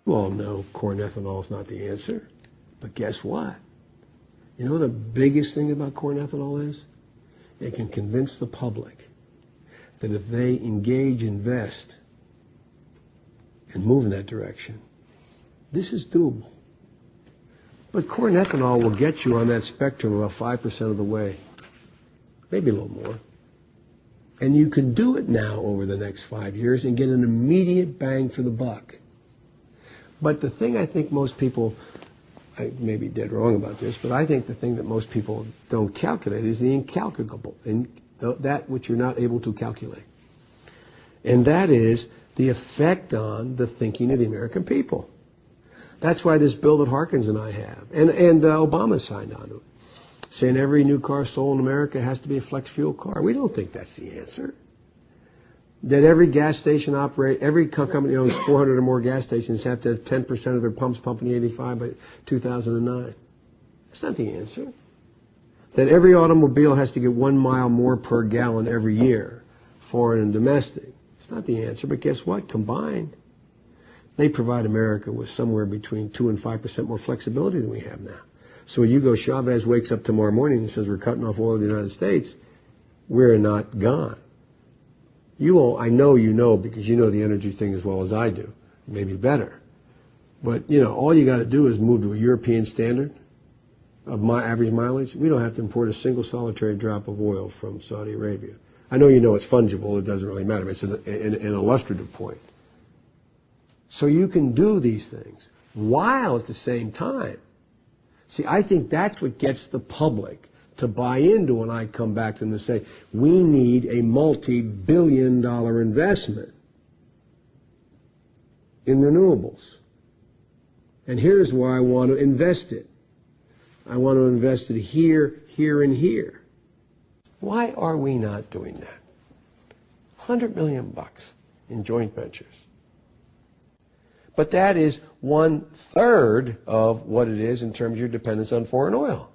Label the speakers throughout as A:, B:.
A: You all know corn ethanol is not the answer. But guess what? You know what the biggest thing about corn ethanol is? It can convince the public that if they engage, invest, and move in that direction, this is doable. But corn ethanol will get you on that spectrum about 5% of the way, maybe a little more. And you can do it now over the next 5 years and get an immediate bang for the buck. But the thing I think most people, I may be dead wrong about this, but I think the thing that most people don't calculate is the incalculable, that which you're not able to calculate. And that is the effect on the thinking of the American people. That's why this bill that Harkins and I have, and Obama signed on to it, saying every new car sold in America has to be a flex fuel car. We don't think that's the answer. That every gas station every company owns 400 or more gas stations have to have 10% of their pumps pumping 85 by 2009. That's not the answer. That every automobile has to get 1 mile more per gallon every year, foreign and domestic. It's not the answer, but guess what? Combined, they provide America with somewhere between 2 and 5% more flexibility than we have now. So when you go, Chavez wakes up tomorrow morning and says we're cutting off oil in the United States, we're not gone. You all, I know you know because you know the energy thing as well as I do, maybe better. But, you know, all you got to do is move to a European standard of my average mileage. We don't have to import a single solitary drop of oil from Saudi Arabia. I know you know it's fungible. It doesn't really matter. It's an illustrative point. So you can do these things while at the same time. See, I think that's what gets the public to buy into when I come back to them and say, we need a multi-billion-dollar investment in renewables. And here's why I want to invest it. I want to invest it here, here, and here. Why are we not doing that? $100 million in joint ventures. But that is 1/3 of what it is in terms of your dependence on foreign oil.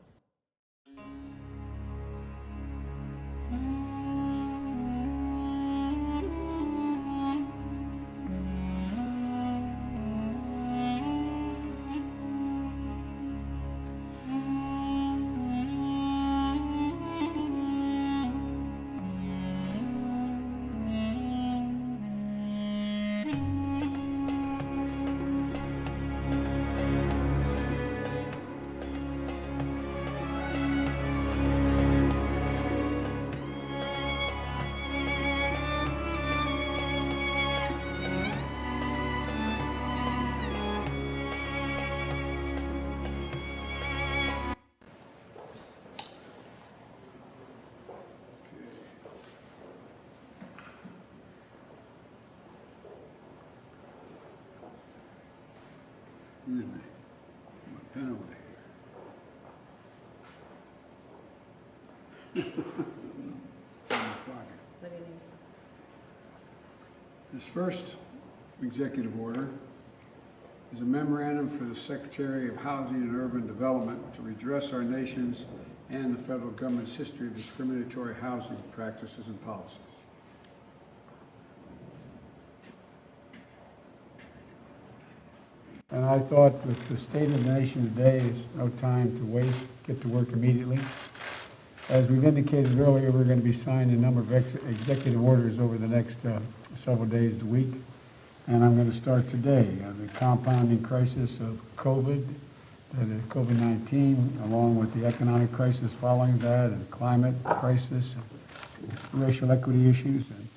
B: My pen over here. This first executive order is a memorandum for the Secretary of Housing and Urban Development to redress our nation's and the federal government's history of discriminatory housing practices and policies. And I thought with the state of the nation today, is no time to waste, get to work immediately. As we've indicated earlier, we're going to be signing a number of executive orders over the next several days to week. And I'm going to start today. The compounding crisis of COVID, COVID-19, along with the economic crisis following that, and climate crisis, and racial equity issues. And,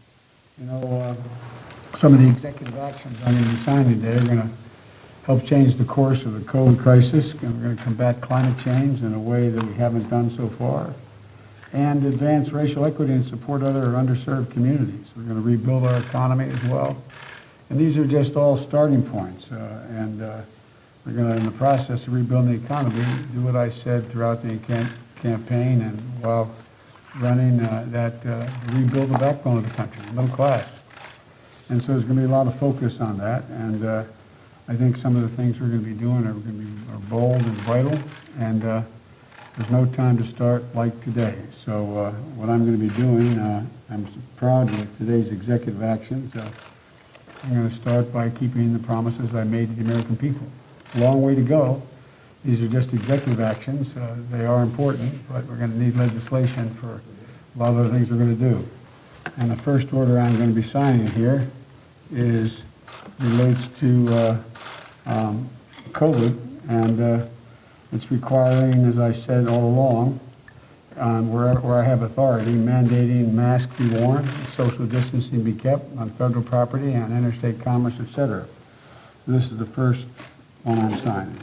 B: you know, some of the executive actions I'm going to be signing today are going to help change the course of the COVID crisis. And we're going to combat climate change in a way that we haven't done so far, and advance racial equity and support other underserved communities. We're going to rebuild our economy as well. And these are just all starting points. We're going to, in the process of rebuilding the economy, do what I said throughout the campaign and while running, rebuild the backbone of the country, the middle class. And so there's going to be a lot of focus on that. And I think some of the things we're going to be doing are going to be bold and vital. And there's no time to start like today. So what I'm going to be doing, I'm proud of today's executive actions. I'm going to start by keeping the promises I made to the American people. Long way to go. These are just executive actions. They are important, but we're going to need legislation for a lot of other things we're going to do. And the first order I'm going to be signing here relates to COVID, and it's requiring, as I said all along, where I have authority, mandating masks be worn, social distancing be kept on federal property, on interstate commerce, etc. This is the first one I'm signing.